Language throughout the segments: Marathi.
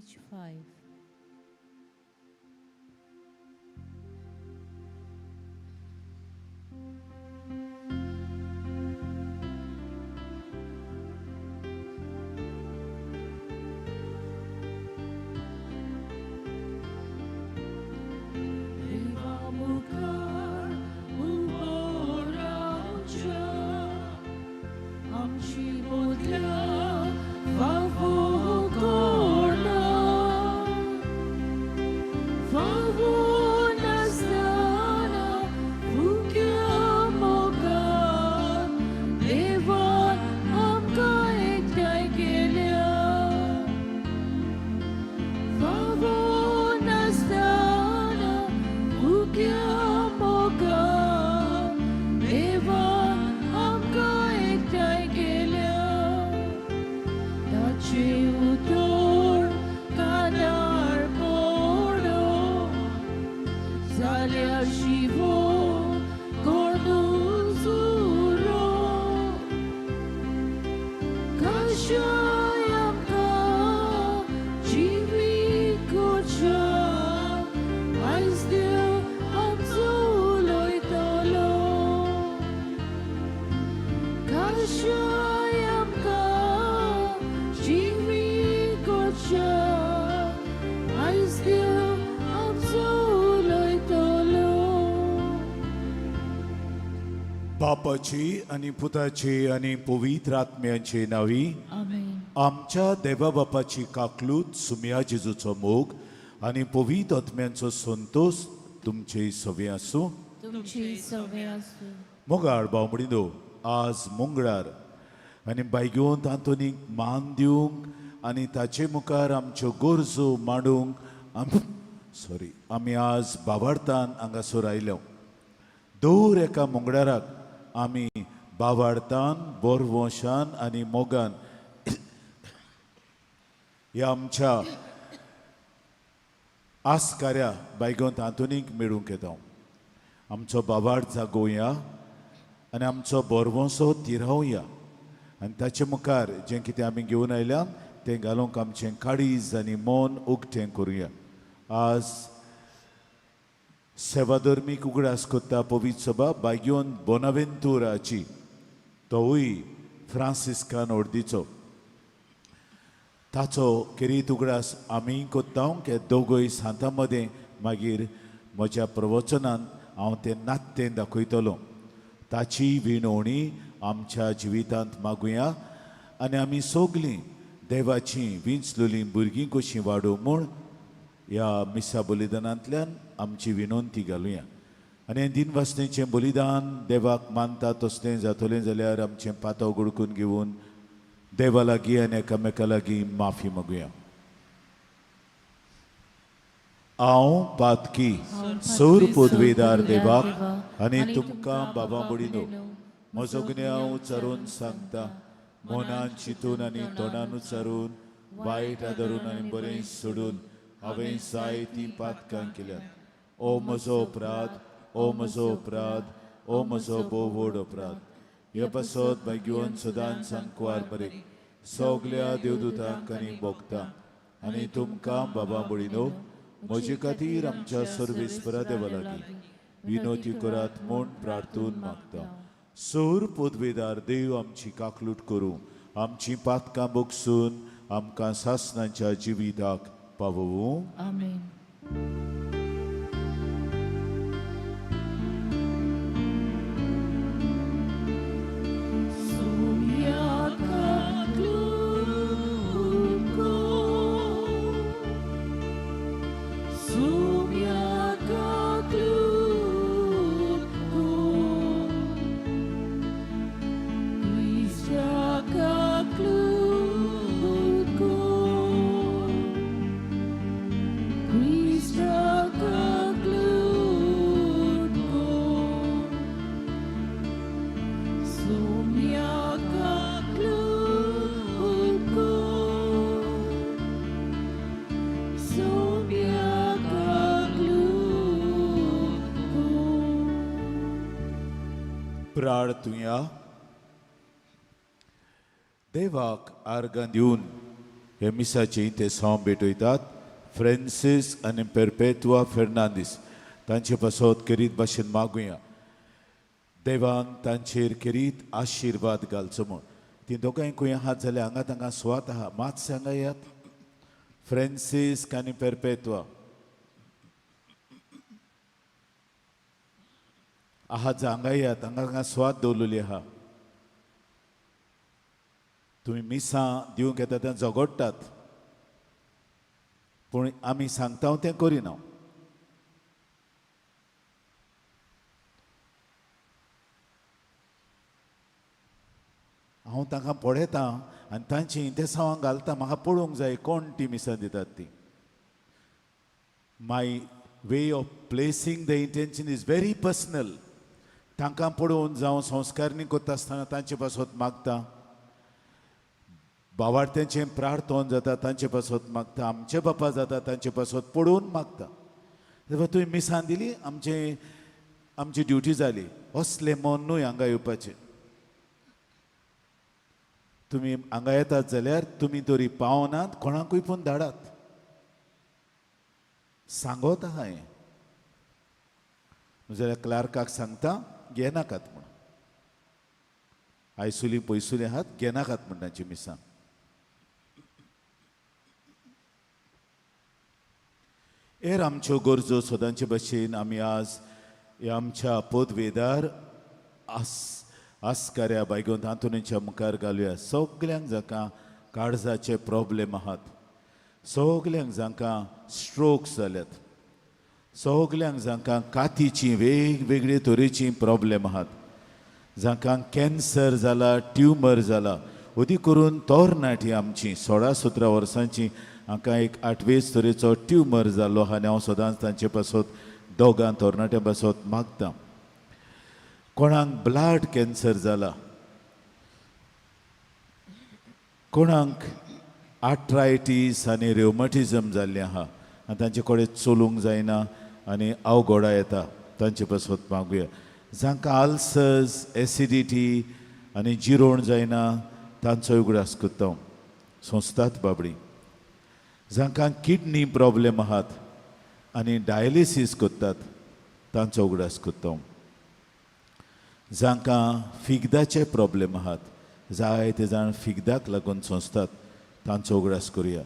page 5. बापाची आणि पुताची आणि पवित्र आत्म्याची नावी आमेन. आमच्या देवा बापाची काकलूत सुम्या जेजूचो मोग आणि पवित्र आत्म्यांचो संतोष तुमचे सवे आसूं. तुमची सवय असू. मोगाळ बावमडीनो आज मंगळार आनी बायग्योन तांतोनीक मान दिवंक आनी ताचे मुखार आमच्यो गरजो मांडूंक आमी आज बावार्थान हांगासर आयल्या. दर एका मंगळाराक आमी बावार्थान बोरवोशान आनी मोगान ह्या आमच्या आसकाऱ्या बायग्योन तांतोनीक मेळूंक येता. आमचो बावार्थ जागोवया आनी आमचो बोरवोसो तिरावया आनी ताचे मुखार जें कितें आमी घेवन आयल्या तें घालूंक आमचें काळीज आनी मन उक्तें करुया. आज सेवाधर्मीक उगडास कोत्ता पवित्र सभा बायग्योन बोनावेंतुराची तोवूय फ्रांसिस्कान अर्दीचो ताचो किरीत उगडास आमी कोत्ता हे दोगूय सांतां मदें मागीर म्हज्या प्रवचनान हांव तें नातें दाखयतलों. ताची विणवणी आमच्या जिवितांत मागुया आनी आमी सगलीं देवाचीं विंचलुलीं भुरगीं कशीं वाडूं म्हूण ह्या मिसा बलिदानांतल्यान आमची विनंती घालुया. आनी हें दिनवासनेचें बलिदान देवाक मानता तसलें जातलें जाल्यार आमचें पाताव गुडकून घेवन देवा लागीं आनी एकामेका लागीं माफी मागुया. हांव पातकी सौर पदवेदार देवाक आनी तुमकां बाबा मुडिनो म्हजो गुन्हे हांव उच्चारून सांगता. मनान चिंतून आनी तोंडान उच्चारून वायट आदरून आनी बरें सोडून हांवें जायतीं पातकां केल्यात. ओ म्हजो अपराध, ओ म्हजो अपराध, ओ म्हजो भोव व्हड अपराध. हे पासत बायग्योन सदांच सांकवार बरें सगल्या देवदूतांक आनी भोगतांक आनी तुमकां बाबा मुडिनो म्हजे खातीर आमच्या सर्वेस्परा देवा लागीं विनोती करात म्हूण प्रार्थून मागता. सौर पदवेदार देव आमची काकलूट करूं, आमची पातकां बोगसून आमकां सासणाच्या जिविताक पावोवूं. आमेन. प्रार्थुया. देवाक आर्गां दिवन हे मिसाची ते सॉम भेटयतात फ्रांसीस आनी पेरपेटुआ फेर्नांदीस तांचे पासत करीत भाशेन मागुया देवान तांचेर करीत आशिर्वाद घालचो म्हूण ती दोगांय खंय आहात जाल्यार हांगा तांकां स्वात आहा मात सांगायात फ्रांसीस आनी पेरपेटुआ आहात जा हांगा यात हांगा स्वाद दवरलेली आहा तुमी मिसां दिवंक येता तें झगडटात पूण आमी सांगता तें करिना हांव तांकां पळयतां आनी तांची इंतेसांवां घालता म्हाका पळोवंक जाय कोण ती मिसां दितात ती my way of placing the intention is very personal तांकां पळोवन जावं संस्कारणी करता आसतना तांचे पासत मागता बावार्थ्यांचें प्रार्थोन जाता तांचे पासत मागता आमचे बापा जाता तांचे पासत पळोवन मागता तुवें मिसां दिली आमची ड्युटी जाली असले मन न्हय हांगा येवपाचें तुमी हांगा येतात जाल्यार तुमी तरी पावनात कोणाकूय पूण धाडात सांगोत हांवें जाल्यार क्लार्काक सांगता घेनाकात म्हण आयसुली पयसुली आहात घेनाकात म्हण तांची मिसां हेर आमच्यो गरजो सदांचे भशेन आमी आज आमच्या पदवेदार आस्काऱ्या बायगोंत हातूंच्या मुखार घालुया सगल्यांक जाका काळजाचे प्रॉब्लेम आहात सगल्यांक जांकां स्ट्रोक्स जाल्यात सगल्यांक जांकां कातीची वेगवेगळे तरेची प्रॉब्लेम आहात जांकां कॅन्सर जाला ट्युमर जाला अदी करून तोरणाटी आमची 16-17 वर्सांची हांकां एक 28 तरेचो ट्युमर जाल्लो आहा आनी हांव सदांच तांचे पासत दोगां तोरणाट्यां पासत मागतां कोणाक ब्लड कॅन्सर जाला कोणाक आर्थरायटीस आनी रेवमॅटिजम जाल्लें आहा आनी तांचे कडेन चलूंक जायना आनी अवघडा येता तांचे पासत मागुया जांकां आल्सर्स एसिडिटी आनी जिरोण जायना तांचोय उगडास कोत्ता संस्थात बाबडी जांकां किडनी प्रॉब्लेम आहात आनी डायलिसीस कोत्तात तांचो उगडास कोत्ता जांकां फिगदाचे प्रॉब्लेम आहात जायते जाण फिगदाक लागून सोंसतात तांचो उगडास करुया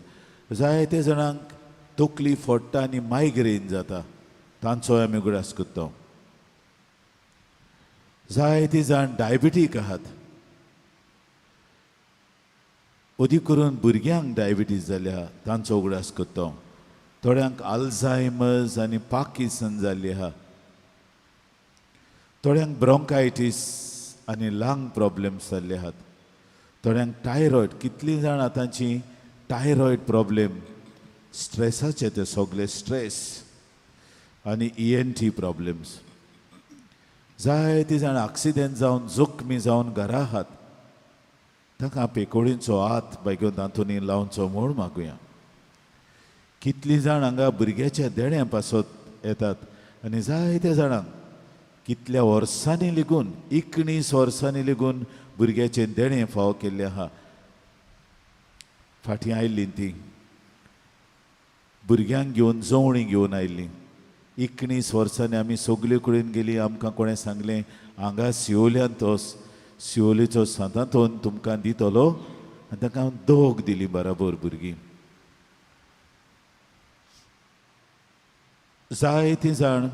जायते जाणांक तकली फोडटा आनी मायग्रेन जाता तांचोय आमी उगडास कोत्ता जायते जाण डायबिटीक आहात अदी करून भुरग्यांक डायबिटीज जाल्या तांचो उगडास कोत्ता थोड्यांक आल्झायमर्स आनी पार्किन्सन जाल्ली आहा थोड्यांक ब्रोंकायटीस आनी लंग प्रॉब्लेम्स जाल्ले आहात थोड्यांक टायरॉयड कितलीं जाण आतांची टायरॉयड प्रॉब्लेम स्ट्रेसाचे ते सगळे स्ट्रेस आनी ENT प्रॉब्लेम्स जायतीं जाण एक्सिडेंट जावन जखमी जावन घरा आहात तांकां पेकोडींचो हात बायगो दांतोनी लावचो म्हूण मागुया कितलीं जाण हांगा भुरग्याच्या देण्या पासत येतात आनी जायत्या जाणांक कितल्या वर्सांनी लेगून 19 वर्सांनी लेगून भुरग्याचे देणे फाव केल्ले आहा फाटीं आयिल्लीं तीं भुरग्यांक घेवन जवणी घेवन आयिल्लीं 19 वर्सांनी आमी सगळे कडेन गेलीं आमकां कोणें सांगलें हांगा सिओल्यान तो सिओलेचो सांतांतोन तुमकां दितलो आनी ताका दोग दिली बराबर भुरगीं जायतीं जाण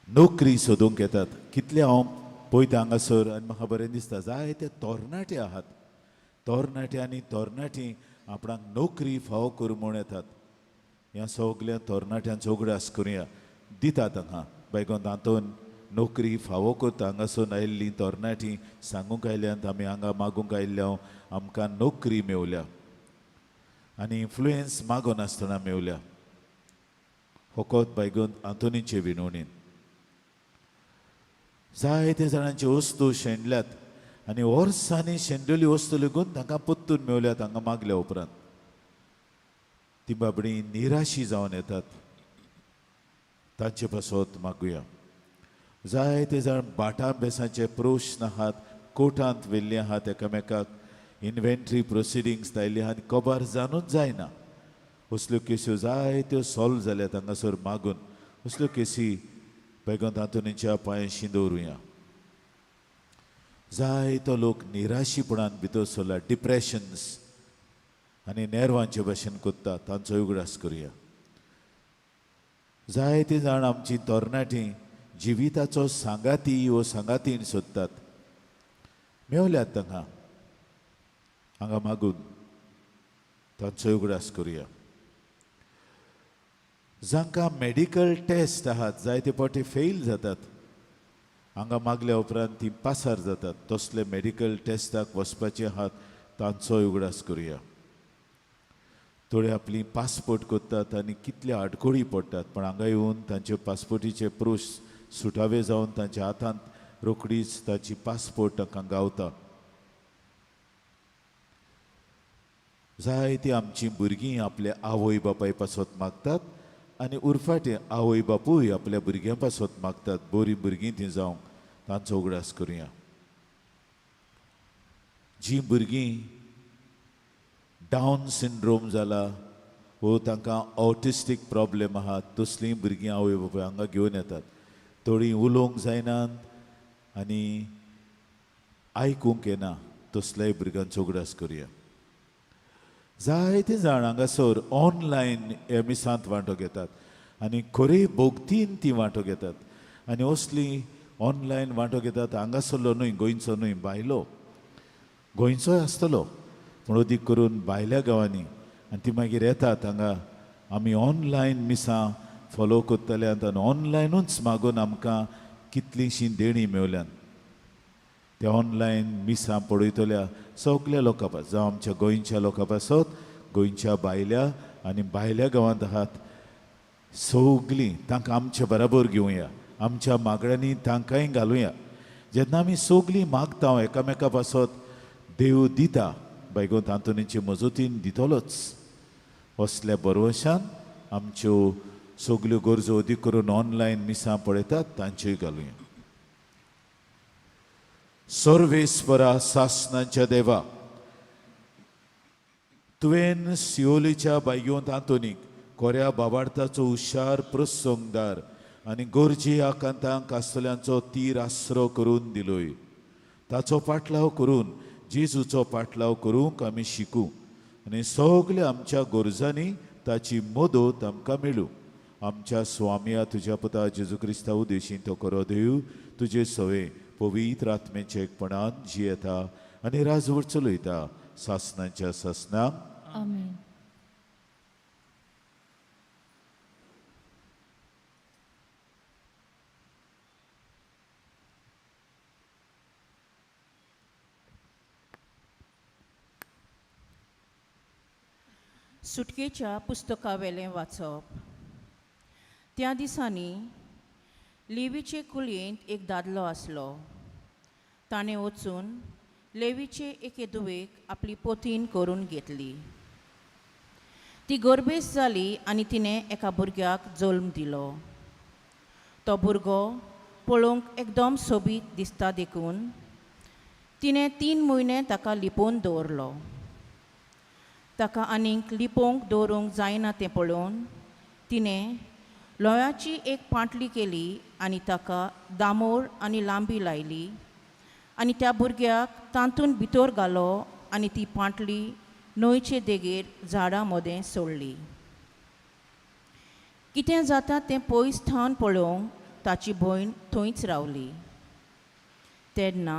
नोकरी सोदूंक येतात कितले हांव पळयता हांगासर आनी म्हाका बरें दिसता जायते तरणाटे आहात तरणाटे आनी तरणाटी आपणाक नोकरी फावो करूं म्हूण येतात ह्या सगळ्या तरणाट्यांचो उगडास करुया दितात हांगा बायगो दांतोन नोकरी फावो करता हांगासून आयिल्लीं तरणाटी सांगूंक आयल्यांत आमी हांगा मागूंक आयिल्ल्या आमकां नोकरी मेवल्या आनी इन्फ्लुएन्स मागोन आसतना मेवल्या फकत बायगोन आंतोनीचे विणवणेन जायते जाणांची वस्तू शेणल्यात आनी वर्सांनी शेणलेली वस्तू लेगून तांकां पत्तून मेवल्यात हांगा मागल्या उपरांत ती बाबडी निराशी जावन येतात तांचे पासत मागुया जायते जाण भाटां बेसांचे प्रश्न आहात कोर्टांत वेल्ले आहात एकामेकाक इन्व्हेंटरी प्रोसिडींग्स दायली आनी कबार जावनूच जायना. असल्यो केसी जायत्यो सॉल्व जाल्यात हांगासर मागून. असल्यो केसी बेगोन तातूंच्या पांयाशी दवरुया. जायतो लोक निराशीपणान भितर सरला, डिप्रेशन्स आनी नेरवांचे भाशेन कोत्ता, तांचो उगडास करुया. जायती जाण आमची तरणाटीं जिविताचो सांगाती वो सांगातीन सोदतात, मेवल्यात तांकां. हांगा मागून तांचो उगडास करुया. जांकां मेडिकल टेस्ट आहात जायते फावटी फेल जातात, हांगा मागल्या उपरांत ती पासार जातात. तसले मेडिकल टेस्टाक वचपाचे आहात, तांचो उगडास करुया. थोडे आपली पासपोर्ट कोत्तात आनी कितले आडकोळी पडटात, पण हांगा येवन तांचे पासपोर्टीचे प्रूफ सुटावे जावन तांच्या हातांत रोखडीच ताची पासपोर्ट तांकां गावता. जायती आमची भुरगीं आपल्या आवय बापाय पासत मागतात आनी उरफाटे आवय बापूय आपल्या भुरग्यां पासत मागतात. बरीं भुरगीं ती जावंक तांचो उगडास करुया. जीं भुरगीं डावन सिंड्रोम जाला वो तांकां ऑटिस्टीक प्रॉब्लेम आहात, तसलीं भुरगीं आवय बापूय हांगा घेवन येतात. थोडीं उलोवंक जायनात आनी आयकूंक येना, तसल्याय भुरग्यांचो उगडास करुया. जायते जाण हांगासर ऑनलायन एमिसांत वांटो घेतात आनी खरे भोगतीन ती वांटो घेतात. आनी असली ऑनलायन वांटो घेतात हांगासरलो न्हय, गोंयचो न्हय, भायलो गोंयचोय आसतलो, पूण अदीक करून भायल्या गांवांनी. आनी ती मागीर येतात हांगा, आमी ऑनलायन मिसां फॉलो कोत्तल्यात आनी ऑनलायनूच मागून आमकां कितलींशीं देणी मेवल्यान. ते ऑनलायन मिसां पळयतल्या सगल्या लोकां पास, जावं आमच्या गोंयच्या लोकां पासत, गोंयच्या भायल्या आनी भायल्या गांवांत आहात, सगलीं तांकां आमचे बराबर घेवया. आमच्या मागण्यांनी तांकांय घालुया. जेन्ना आमी सगलीं मागता एकामेका पासत, देव दिता, बैगो तांतुनीचे मजतीन दितलोच. असल्या बरवशान आमच्यो सगल्यो गरजो अदीक करून ऑनलायन मिसां पळयतात तांच्योय घालुया. सर्वेस्परा सासनाच्या देवा, तुवें सियोलीच्या बायग्यो तांतुनीक कोऱ्या बाबार्थाचो हुशार प्रसंगदार आनी गरजे आकांतांक आसतल्यांचो तीर आसरो करून दिलोय. ताचो पाटलाव करून जेजूचो पाटलाव करूंक आमी शिकूं आनी सगल्या आमच्या गरजांनी ताची मदत आमकां मेळूं. आमच्या स्वामिया तुज्या पुता जेजू क्रिस्ता उद्देशीं तो करो देव तुजे सवे पवित्र आत्मेच्या एकपणान जियेता आनी राजवट चलयता सासनाच्या सासनाक. आमेन. सुटकेच्या पुस्तका वेलें वाचप. त्या दिसांनी लेवीचे कुळयेंत एक दादलो आसलो. ताणें वचून लेवीचे एके धुवेक आपली पोतीन करून घेतली. ती गर्भेस जाली आनी तिणें एका भुरग्याक जल्म दिलो. तो भुरगो पळोवंक एकदम सोबीत दिसता देखून तिणें 3 म्हयने ताका लिपोवन दवरलो. ताका आनीक लिपोवंक दवरूंक जायना तें पळोवन तिणें लोंयाची एक पांटली केली आनी ताका दामोर आनी लांबी लायली आनी त्या भुरग्याक तांतून भितर घालो आनी ती पांटली न्हंयचे देगेर झाडां मदें सोडली. कितें जाता तें पयस थावन पळोवंक ताची भयण थंयच रावली. तेन्ना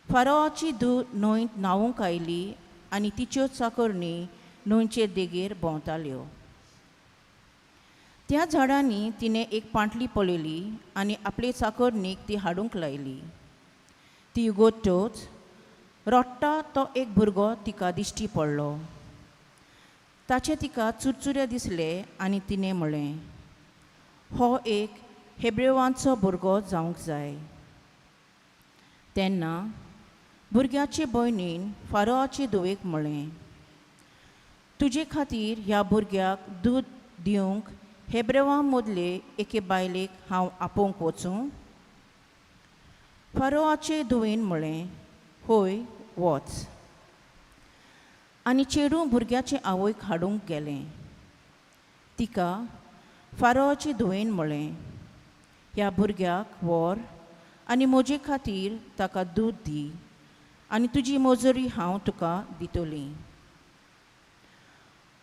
फारोवाची धूव न्हंयत न्हावूंक आयली आनी तिच्यो चाकरणी न्हंयचे देगेर भोंवताल्यो. त्या झाडांनी तिणें एक पांटली पळयली आनी आपले चाकरणीक ती हाडूंक लायली. ती उगडटूच रोडटा तो एक भुरगो तिका दिश्टी पडलो. ताचे तिका चुरचुरे दिसले आनी तिणें म्हळें, हो एक हेब्रेवांचो भुरगो जावंक जाय. तेन्ना भुरग्याचे भयणीन फारोवाचे धुवेक म्हळें, तुजे खातीर ह्या भुरग्याक दूद दिवंक हेब्रेवां मदले एके बायलेक हांव आपोवंक वचूं? फारोवाचे धुवेन म्हळें, होय वच. आनी चेडूं भुरग्याचे आवयक हाडूंक गेलें. तिका फारोवाची धुवेन म्हळें, ह्या भुरग्याक व्हर आनी म्हजे खातीर ताका दूद दी, आनी तुजी मजुरी हांव तुका दितोली.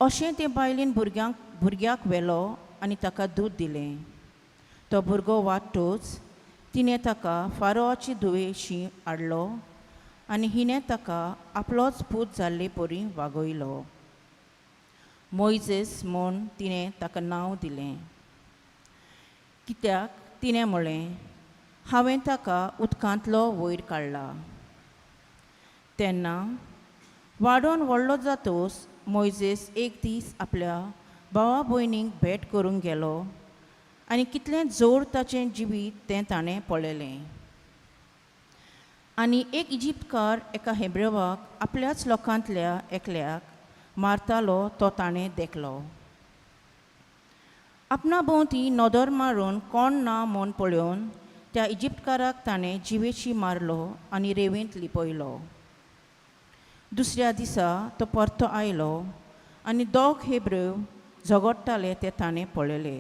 अशें ते बायलेन भुरग्याक व्हेलो आनी ताका दूद दिलें. तो भुरगो वाडटूच तिणें ताका फारोवाची धुवेशी हाडलो आनी हिणें ताका आपलोच पूत जाल्ले परी वागयलो. मोइजेस म्हूण तिणें ताका नांव दिलें, कित्याक तिणें म्हळें, हांवें ताका उदकांतलो वयर काडला. तेन्ना वाडोवन व्हडलो जातूच मोइजेस एक दीस आपल्या भावा भयणींक भेट करूंक गेलो आनी कितलें जोर ताचें जिवीत तें ताणें पळयलें. आनी एक इजिप्तकार एका हेब्रेवाक आपल्याच लोकांतल्या एकल्याक मारतालो तो ताणें देखलो. आपणा भोंवती नदर मारून कोण ना म्हूण पळोवन त्या इजिप्तकाराक ताणें जिवेशी मारलो आनी रेंवेंत लिपयलो. दुसऱ्या दिसा तो परतो आयलो आनी दोग हेब्रेव झगडटाले ते ताणें पळयले.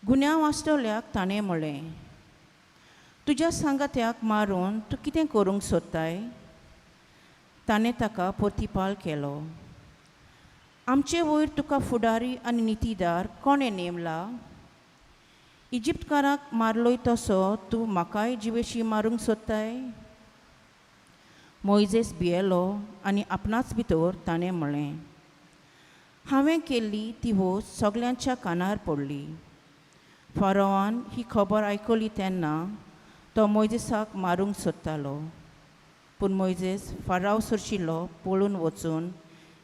गुन्यांव आसतल्याक ताणें म्हळें, तुज्या सांगात्याक मारून तूं कितें करूंक सोदताय? ताणें ताका प्रतिपाल केलो, आमचे वयर तुका फुडारी आनी नितीदार कोणें नेमला? इजिप्तकाराक मारलोय तसो तूं म्हाकाय जिवेशी मारूंक सोदताय? मोइजेस भियेलो आनी आपणाच भितर ताणें म्हळें, हांवें केल्ली ती वोस्त सगल्यांच्या कानार पडली. फारोवान ही खबर आयकली तेन्ना तो मोइजेसाक मारूंक सोदतालो. पूण मोइजेस फाराव सुरशिल्लो पळून वचून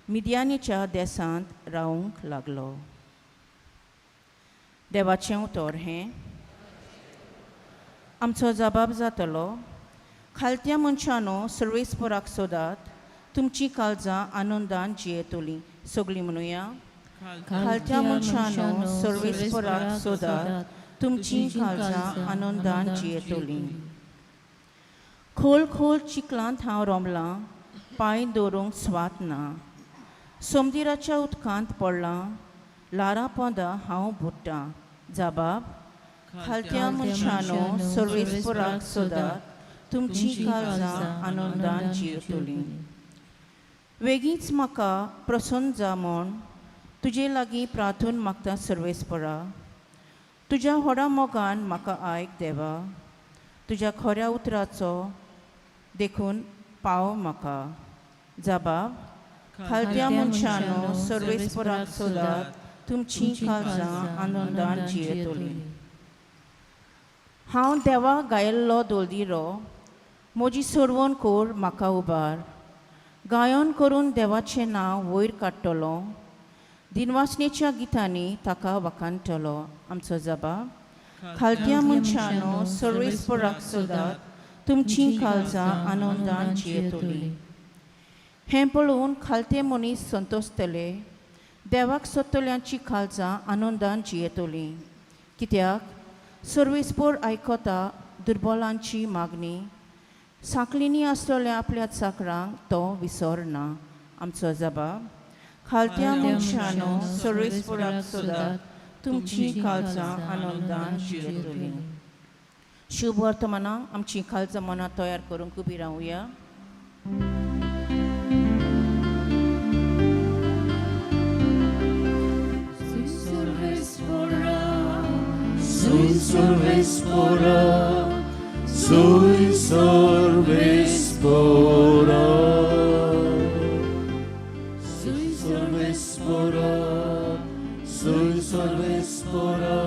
मिद्यानीच्या देसांत रावूंक लागलो. देवाचें उतर हें. आमचो जबाब जातलो, खालत्या मनशानो सर्वेस्पराक सोदात, तुमची काळजां आनंदान जियेतलीं. सगळीं म्हणुया, खालत्या मनशानो सर्वेस्पराक सोदात, तुमची काळजां आनंदान जियेतलीं. खोल खोल चिखलांत हांव रोमलां, पांय दवरूंक स्वात ना. समुद्राच्या उदकांत पडलां, लारां पोंदां हांव बुडटां. जबाब, खालत्या मनशानो सर्वेस्पराक सोदात, तुमची काळजां आनंदान जियेतलीं. वेगींच म्हाका प्रसन्न जा म्हूण तुजे लागीं प्रार्थून मागता सर्वेस्परा. तुज्या व्हडा मोगान म्हाका आयक देवा. तुज्या खऱ्या उतराचो देखून पाव म्हाका. जबाब, खालत्या मनशानो सर्वेस्पराक सोदात, तुमची काळजां आनंदान जियेतलीं. हांव देवा गायल्लो दोलदिरो, म्हजी सोडवण कोर म्हाका उबार. गायन करून देवाचें नांव वयर काडटलो, दिनवासनेच्या गितांनी ताका वखाणटलो. आमचो जबाब, खालत्या मनशानो सर्वेस्पराक सोदात, तुमची काळजां आनंदान जियेतलीं. हें पळोवन खालते मनीस संतोशतले, देवाक सोदतल्यांची काळजां आनंदान जियेतलीं. कित्याक सर्वेस्पर आयकता दुर्बलांची मागणी, सांकलिनी आसतल्या आपल्या चाकरांक तो विसरना. आमचो जबाब, खालत्या मनशानो सर्वेस्पराक सोदात, तुमची काळजां आनंदान जियेतलीं. शुभ वर्तमानाक आमची काळजां मनां तयार करूंक उबी रावया. Sui Sorvespora, Sui Sorvespora, Sui Sorvespora, Sui Sorvespora,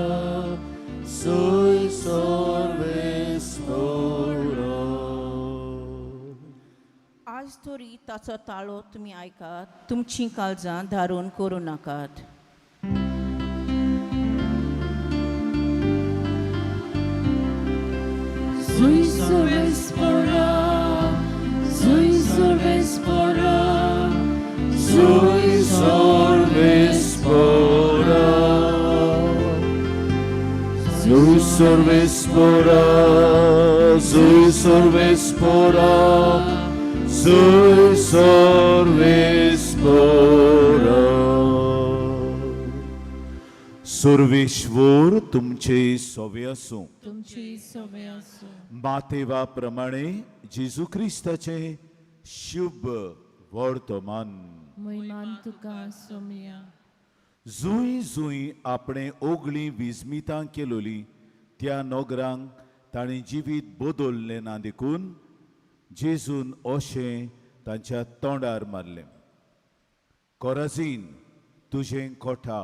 Sui Sorvespora. आज तरी ताचो ताळो तुमी आयकात, तुमची काळजां धारून करूं नाकात. Sui Sorvespora, Sui Sorvespora, Sui Sorvespora, Sui Sorvespora, Sui Sorvespora, Sui सर्वेस्परा Sarveshwar तुमचे सोवे असो. तुमची सवय असो. मातेवा प्रमाणे जेजू ख्रिस्ताचे शुभ वर्तमान. महिमान तुका सोमिया. जुई जुई आपणे ओगळी विस्मितां केलोली त्या नोगरांक ताणी जिवीत बदलले ना देखून जेजून अशें तांच्या तोंडार मारलें. कोराझीन तुजें कोठा,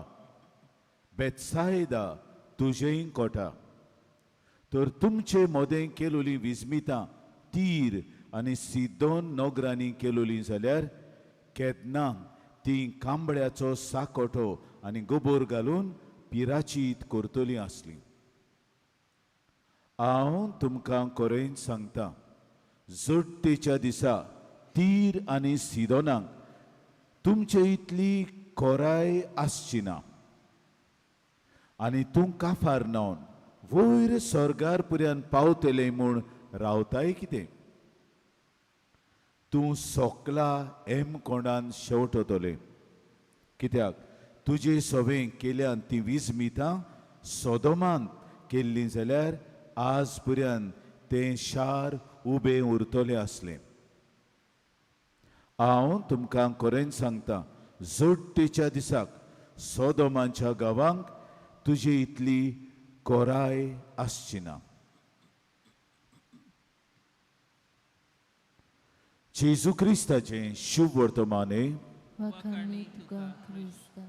बेतसायदा तुजें कोठा. तर तुमचे मोदें केलोली विस्मितां तीर आनी सिदोन नोगरांनी केलोली जाल्यार केदना ती कांबळ्याचो साकोटो आनी गोबोर घालून पिराचीत करतली आसली. हांव तुमकां खरें सांगता, जट्टेच्या दिसा तीर आनी सिदोनाक तुमचे इतली कोराय आसची ना. आनी तूं काफार नावन वयर स्वर्गार पर्यंत पावतले म्हूण रावताय कितें? तूं सोकला हेम कोंडान शेवटतले. कित्याक तुजे सवें केल्यान ती विस्मितां सोदोमांत केल्लीं जाल्यार आज पर्यंत तें शार उबें उरतलें आसलें. हांव तुमकां खरें सांगता, जट्टेच्या दिसाक सोदोमाच्या गांवांक तुजे इतली कोराय आसची ना. जेजू ख्रिस्ताचें शुभ वर्तमाने. वखाणी तुका ख्रिस्ता.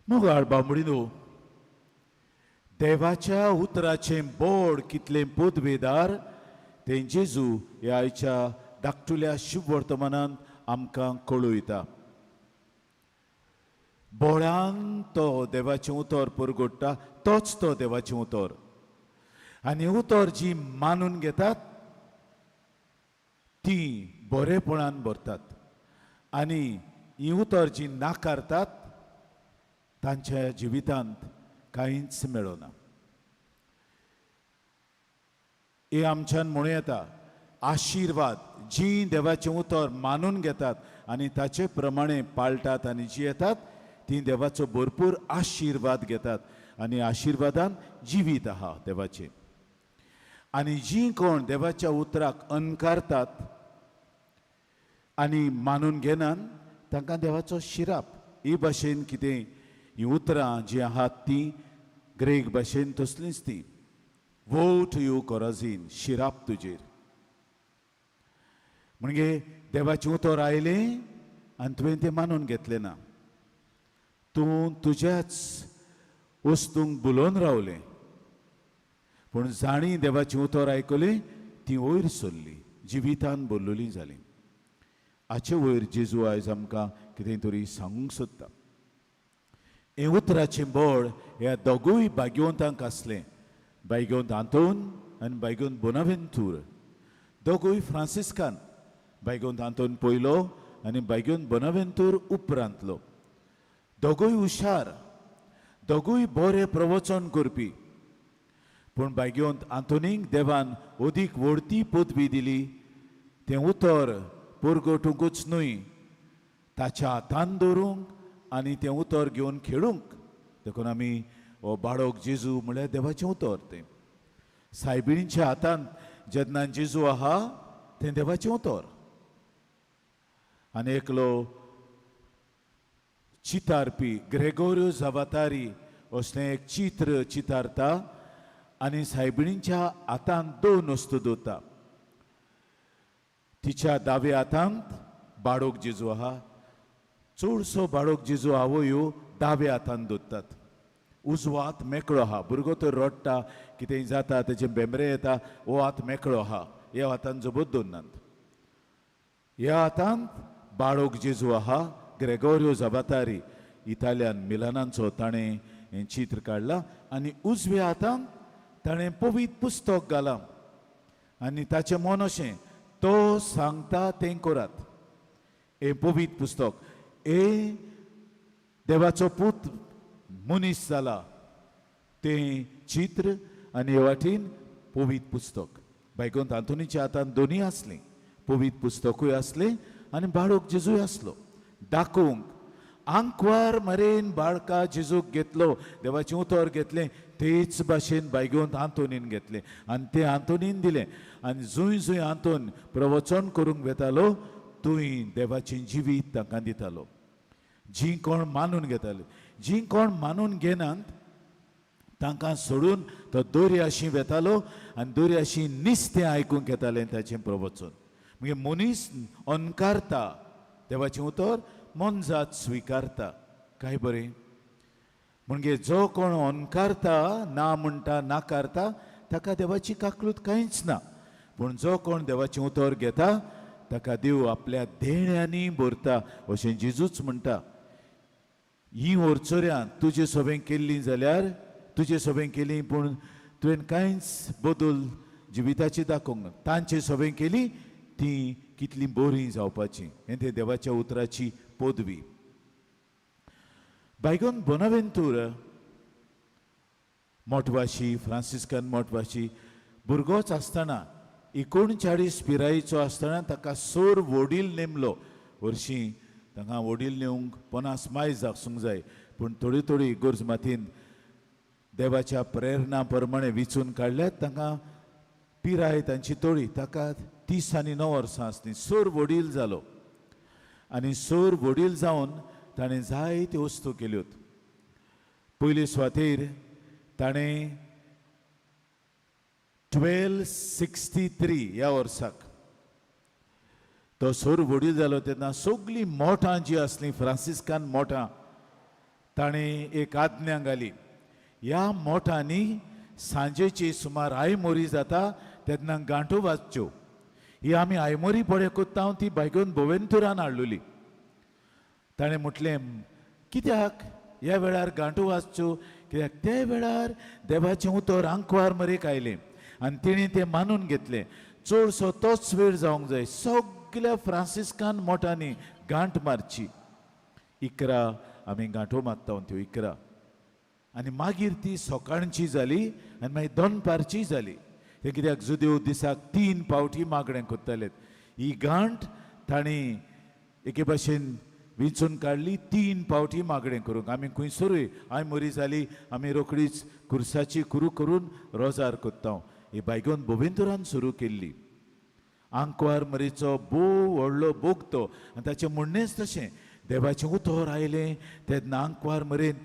मोगाळ बांबडीनो, देवाच्या उतराचें बोड कितलें पोदवेदार तें जेजू ह्या आयच्या धाकटुल्या शुभ वर्तमानांत आमकां कळयता. बोडान तो देवाचें उतर परगोडटा, तोच तो देवाचें उतर. आनी उतर जी मानून घेतात ती बरेपणान भरतात. आनी ही उतर जी नाकारतात तांच्या जिवितांत कांयच मेळना. हे आमच्यान म्हणूं येता, आशिर्वाद जी देवाचें उतर मानून घेतात आनी ताचे प्रमाणे पाळटात आनी जी येतात ती देवाचो भरपूर आशिर्वाद घेतात. आनी आशिर्वादान जिवीत आहा देवाचें. आनी जी कोण देवाच्या उतराक अनकारतात आनी मानून घेनात तांकां देवाचो शिराप. ही भाशेन कितें ही उतरां जी आहात ती ग्रेक भाशेन तसलींच ती. वो टू यू कोराझीन, शिराप तुजेर. म्हणजे देवाचें उतर आयलें आनी तुवें तें मानून घेतलें ना. तूं तुज्याच वस्तूंक बुलोवन रावलें. पूण जाणी देवाचें उतर आयकलें ती वयर सरली, जिवितान भरलेलीं जालीं. हाचे वयर जेजू आयज आमकां कितें तरी सांगूंक सोदता. हे उतराचें बळ ह्या दोगूय भाग्यवंतांक आसलें. भाग्यवंत आंतोन आनी भाग्यवंत बोनावेंतूर. दोगूय फ्रांसिस्कान. भाग्यवंत आंतोन पयलो आनी भाग्यवंत बोनावेंतूर उपरांतलो. दोगूय हुशार, दोगूय बरें प्रवचन करपी. पूण भाग्यवंत आंतोनीक देवान अदीक व्हडती पदवी दिली. तें उतर परगटूंकूच न्हय, ताच्या हातान दवरूंक आनी तें उतर घेवन खेळूंक. देखून आमी हो बाळक जेजू म्हळ्यार देवाचें उतर. तें सायबिणीच्या हातान जेन्ना जेजू आहा तें देवाचें उतर. आनी एकलो चितारपी ग्रेगोरियो जावातारी असलें एक चित्र चितारता आनी सायबिणीच्या हातान दोन वस्तू दवरता. तिच्या दाव्या हातांत बाळक जेजू आहा. चडसो बाळक जेजू आवयो दाव्या हातान दवरतात. उजवो हात मेकळो आहा. भुरगो तर रडटा, कितेंय जाता, तेचे बेमरे येता, हो हात मेकळो आहा. ह्या हातान जबत दवरनात. ह्या हातांत बाळक जेजू आहा. ग्रेगोरियो जाबातारी इतालियान मिलानांचो ताणें हें चित्र काडलां. आनी उजव्या हातांत ताणें पवित्र पुस्तक घालां आनी ताचें मन अशें, तो सांगता तें करात. हें पवित्र पुस्तक. हे देवाचो पूत मनीस जाला तें चित्र आनी हे वाटेन पवित्र पुस्तक. बायकोंत आंतोनीच्या हातान दोनी आसलीं, पवित्र पुस्तकूय आसलें आनी बाळूक जेजूय आसलो. दाखोवंक आंकवार मरेन बाळका जेजूक घेतलो, देवाचें उतर घेतलें, तेच भाशेन बायगोंत आंतोनीन घेतलें आनी तें आंतोनीन दिलें. आनी जूंय जूंय आंतोन प्रवचन करूंक वेतालो थंय देवाचें जिवीत तांकां दितालो. जीं कोण मानून घेताले, जीं कोण मानून घेनात तांकां सोडून तो दर्याशी वेतालो आनी दर्याशी निस्तें आयकूंक येतालें ताचें प्रवचन. म्हणजे मनीस अनकारता देवाचें उतर, मन जात स्विकारता. काय बरें. म्हणजे जो कोण अनकारता, ना म्हणटा, नाकारता, ताका देवाची काकलूत कांयच ना. पूण जो कोण देवाचें उतर घेता ताका देव आपल्या देण्यांनी भरता अशें जेजूच म्हणटा. ही ओरचोऱ्यां तुजे सोबें केल्लीं जाल्यार तुजे सोबें केलीं, पूण तुवें कांयच बदल जिविताची दाखोवंक ना. तांचे सोबें केली ती कितलीं बरीं जावपाची. हें ते देवाच्या उतराची पदवी. बायगोन बोनावेंतूर मोठवाशी, फ्रांसिस्कन मोठवाशी भुरगोच आसतना 39 पिरायेचो आसतना ताका सोर वडील नेमलो. हरशीं तांकां वडील नेवंक 50 मायज आसूंक जाय, पूण थोडी थोडी इगोर्ज मातीन देवाच्या प्रेरणा प्रमाणे विचून काडल्यात. तांकां पिराय तांची तोळी, ताका 39 वर्सां आसलीं. सोर वडील जालो आनी सोर वडील जावन ताणें जायत्यो वस्तू केल्यो. पयले सुवातेर ताणें 1263 ह्या वर्साक तो सोर वडील जालो तेन्ना सगळीं मोठां जीं आसलीं, फ्रांसिस्कान मोठां, ताणें एक आज्ञा घाली. ह्या मोठांनी सांजेची सुमार आयमोरी जाता तेन्ना गांठो वाजच्यो. ही आमी आयमोरी पळय कोत्ता ती बायगोन बोवेंतुरान हाडलेली. ताणें म्हटलें कित्याक ह्या वेळार गांठो वाजच्यो, कित्याक त्या वेळार देवाचें उतर आंकवार मरेक आयलें आनी तिणें तें मानून घेतलें. चडसो तोच वेळ जावंक जाय. सगळ्या फ्रांसिस्कान मोठांनी गांठ मारची. 11 आमी गांठो मारता त्यो 11 आनी मागीर ती सकाळची जाली आनी मागीर दनपारची जाली. ते कित्याक जुदेव दिसाक 3 पावटी मागणें कोत्तालेत. ही गांठ ताणें एके भाशेन विंचून काडली 3 पावटी मागणें करूंक. आमी खंयसरूय आयमोरी जाली आमी रोखडीच खुर्साची कुरू करून रोजार कोत्ता. ही बायगोन बोवेंतुरान सुरू केल्ली. आंकवार मरीचो व्हडलो बोगतो आनी ताचें म्हणणेंच तशें. देवाचें उतर आयलें तेन्ना आंकवार मरेन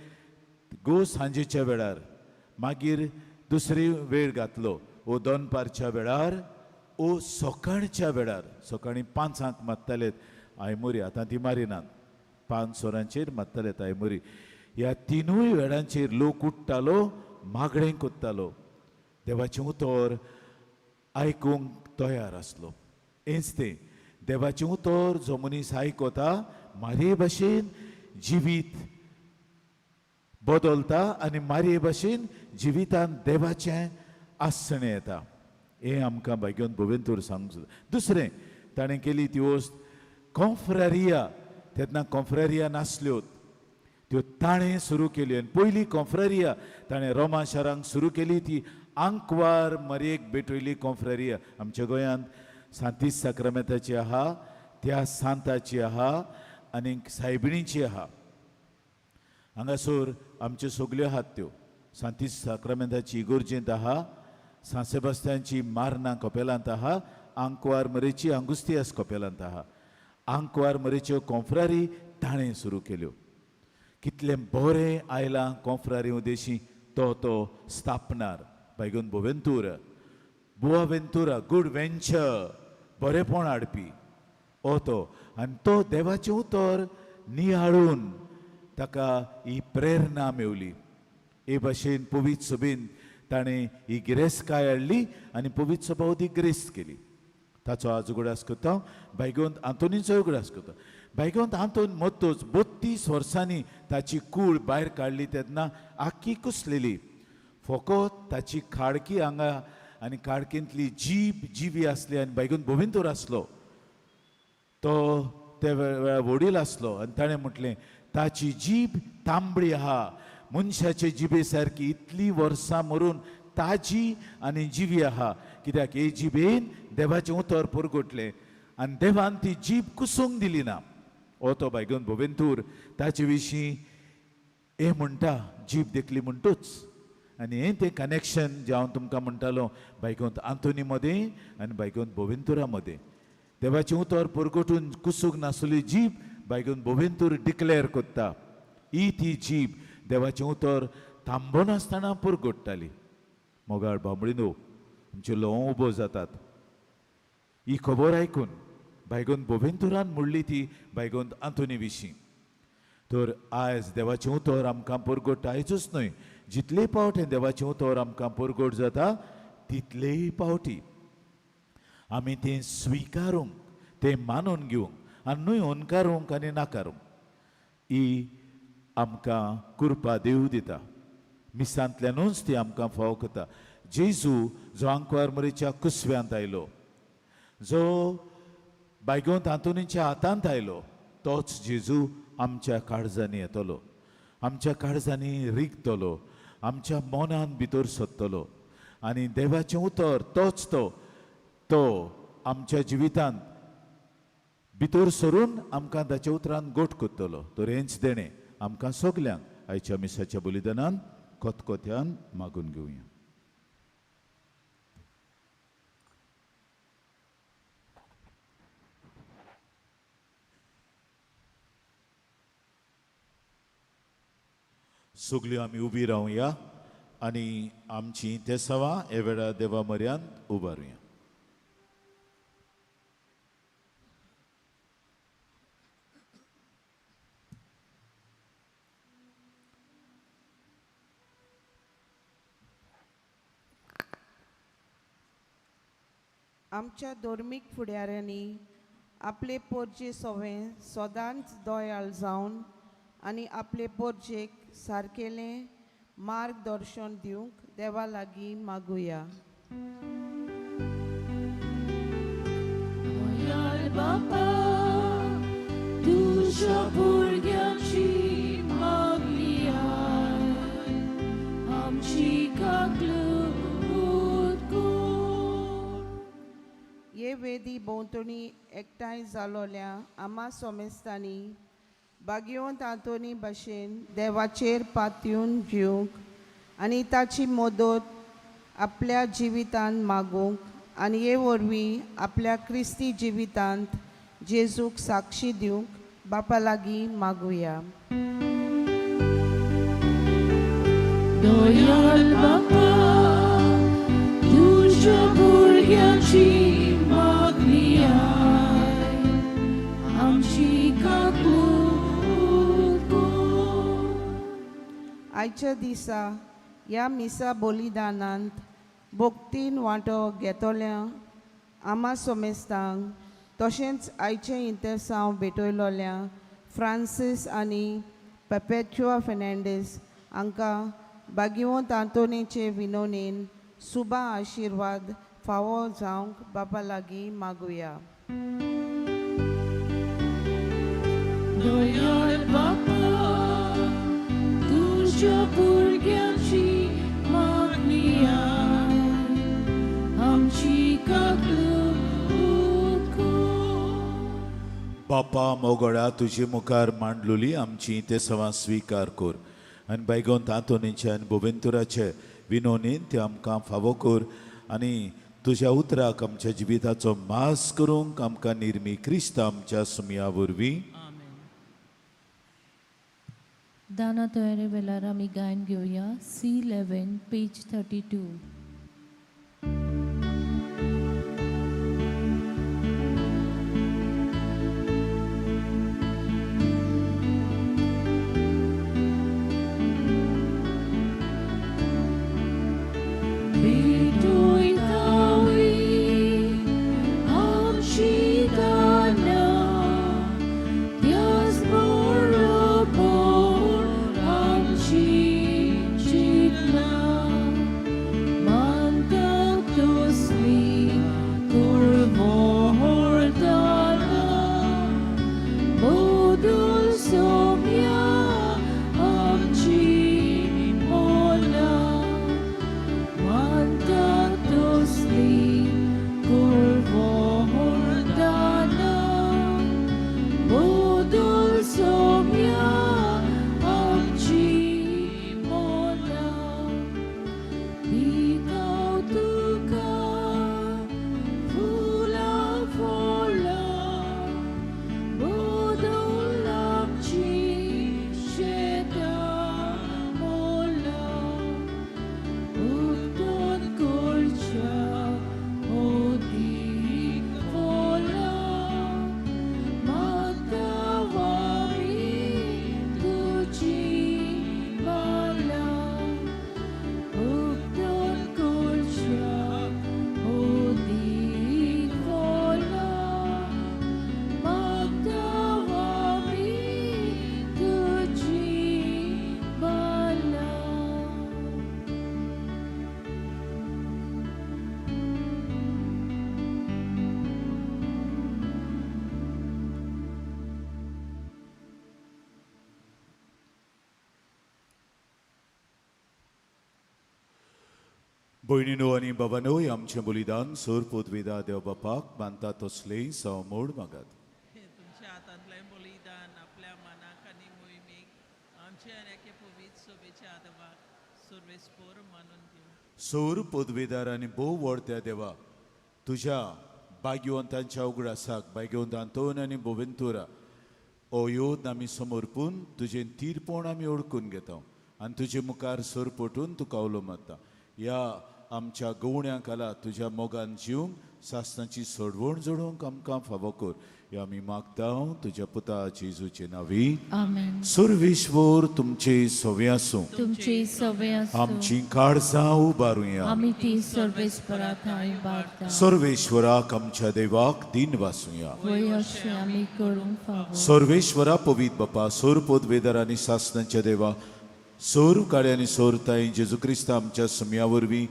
गो सांजेच्या वेळार, मागीर दुसरी वेळ घातलो ओ दनपारच्या वेळार, ओ सकाळच्या वेळार. सकाळीं 5 मारतालेत आयमोरी, आतां ती मारिनात. 5 सोरांचेर मारतालेत आयमोरी. ह्या 3 वेळांचेर लोक उठ्ठालो, मागणें कोत्तालो. देवाचें उतर आयकूंक तयार आसलो. हेंच तें देवाचें उतर जो मनीस आयकता मारे भाशेन जिवीत बदलता आनी मारे भाशेन जिवितान देवाचें आसणें येता. हें आमकां बायगोन बोवेंतूर सांगूंक. दुसरें ताणें केली ती वस्त कॉन्फ्रेरिया. तेन्ना कॉन्फ्रेरिया नासल्यो, त्यो ताणें सुरू केल्यो. आनी पयली कॉन्फ्रेरिया ताणें रोमा शारांत सुरू केली ती आंकवार मरेक भेटयली कॉन्फ्रेरिया. आमच्या गोंयांत सांतीस साक्रामेंताची आहा, त्या सांताची आहा आनी सायबिणीची आहा. हांगासर आमच्यो सगल्यो आहात त्यो. सांतीस साक्रामेंताची इगोर्जेंत आहा, सान सेबास्त्यानची मार्ना कपेलांत आहा, आंकवार मरेची आंगुस्तियास कपेलांत आहा. आंकवार मरेच्यो कॉन्फ्रारी ताणें सुरू केल्यो. कितलें बरें आयलां कॉन्फ्रारी उदेशी तो स्थापनार बायगोन बोवेंतूर. बुआवेंतुरा, गूड वेंचर, बरेपण हाडपी हो तो. आनी तो देवाचें उतर नियाळून ताका ही प्रेरणा मेवली. हे भाशेन पवित्र सभेन ताणें ही गिरेस्तकाय हाडली आनी पवित्र सभा उदीक गिरेस्त केली. ताचो आज उगडास करता. बायगोंत आंतोनीचोय उगडास करता. बायगोंत आंतोन मत्तूच 32 वर्सांनी ताची कूळ भायर काडली तेन्ना आख्खी कुसलेली. फकत ताची खाडकी हांगा आनी खाडकेंतली जीब जिवी आसली आनी बायगोन बोवेंतूर आसलो. तो त्या वेळार वडील आसलो आनी ताणें म्हटलें ताची जीब तांबडी आहा, मनशाचे जिबे सारकी. इतलीं वर्सां मरून ताजी आनी जिवी आहा, कित्याक हे जिबेन देवाचें उतर पुरगुटलें आनी देवान ती जीब कुसूंक दिली ना. हो तो बायगून बोवेंतूर ताचे विशीं हे म्हणटा, जीब देखली म्हणटूच. आनी हें तें कनेक्शन जें हांव तुमकां म्हणटालो बायगोंत आंतोनी मदें आनी बायगोंत बोवेंतुरा मदें. देवाचें उतर पुरगुटून कुसूंक नासली जीब बायगून बोवेंतूर डिक्लेअर कोत्ता. ही ती जीब देवाचें उतर थांबो नासतना पुरगुट्टाली. मोगाळ बांबळीनो, आमच्यो लवो उबो जातात. ही खबर आयकून बायगोंत बोवेंतुरान म्हणली ती बायगोंत आंतोनी विशीं. तर आयज देवाचें उतर आमकां पुरगुट्टा. आयजूच न्हय, जितले पावट देवाचें उतर आमकां पुरगुट जाता तितलेय पावटी आमी तें स्विकारूंक, तें मानून घेवंक आनी न्हय ओनकारूंक आनी नाकारूंक. ही आमकां कृपा देव दिता. मिसांतल्यानूच ती आमकां फाव करता. जेजू जो आंकवारमरीच्या कुसव्यांत आयलो, जो बायगोंत आंतोनीच्या हातांत आयलो, तोच जेजू आमच्या काळजांनी येतलो, आमच्या काळजांनी रिगतलो, आमच्या मोनान भितर सोदतलो. आनी देवाचें उतर तोच तो आमच्या जिवितांत भितर सरून आमकां ताच्या उतरान गोट कोत्तलो. तर हेंच देणें आमकां सगल्यांक आयच्या मिसाच्या बलिदानान कोतकोत्यान मागून घेवया. सगळीं आमी उबी रावया आनी आमची तेसावां हे वेळार देवा म्हऱ्यांत उबारुया. आमच्या धर्मीक फुडाऱ्यांनी आपले पोरचे सवें सदांच दयाळ जावन आनी आपले पोरचेक सारकेलें मार्गदर्शन दिवंक देवा लागीं मागुया. दयाळ बापा, तुज्या भुरग्यांची मागणी आय, आमची काकलूत कर. हे वेदी भोंवतणी एकठांय जालोल्या आमा सोमेस्तांनी बागयोंत आंतोनी भाशेन देवाचेर पातयून जिवंक आनी ताची मदत आपल्या जिवितांत मागूंक आनी हे वरवीं आपल्या क्रिस्ती जिवितांत जेजूक साक्षी दिवंक बापा लागीं मागुया. दयाळ बापा, तुज्या भुरग्यांची मागणी आय, आमची काकलूत कर. आयच्या दिसा ह्या मिसा बलिदानांत भक्तीन वांटो घेतोल्या आमा सोमेस्तांक तशेंच आयचे इंतेसांव भेटयलोल्या फ्रांसीस आनी पेपेच्युआ फेर्नांडीस हांकां बागयोंत आंतोनीचे विनोनेन सुबा आशिर्वाद फावो जावंक बापा लागीं मागुया. दयाळ बापा, तुज्या भुरग्यांची मागणी आय, आमची काकलूत कर. बापा मोगोळा तुजे मुखार मांडलेली आमची तेसावां स्विकार कर आनी बायगोंत आंतोनीचे आनी बोवेंतुराचे विनोनीन ते आमकां फावो कर आनी तुज्या उतराक आमच्या जिविताचो मास करूंक आमकां निर्मी क्रिस्त आमच्या सुमया वरवीं. दाना तयारे वेळार आमी गायन घेवया. C11 page 32. भयणीनो आनी बाबानो आमचें बलिदान सोर पोतवेदा देव बापाक मानता तसलें समोड मागात. हे तुमच्या हातांतलें बलिदान आपल्या मनाक आनी मोहिमेक आमचे आनी पवित्र सोबेच्या आदवाक सर्वेस्पोर मानून घेऊ. सोर पोतवेदार आनी भोव व्हडत्या देवा तुज्या भाग्यवंतांच्या उगडासाक भाग्यवंत आंतोन आनी बोवेंतुरा हो योद आमी समर्पून तुजें तीरपण आमी ओळखून घेता आनी तुजे मुखार सोर पटून तुका उलो मारता. ह्या आमच्या गवण्यां काला तुज्या मोगान जिवंक सासनाची सोडवण जोडूंक आमकां फावो कर हे आमी मागता तुज्या पुता जेजूचे नांवी. आमेन. सर्वेश्वर तुमचे सवे आसूं. तुमचे सवे असो आमची काळजां उबारुया. आमी ती सर्वेस्पराक बाळगता. सर्वेश्वराक आमच्या देवाक दिन वासुया. वय अशें आमी करूंक फावो. सर्वेश्वरा पवित्र बापा सोर पोतवेदार आनी सासनांच्या देवा सोर काळे आनी सोर ताई जेजू क्रिस्त आमच्या सुमया वरवीं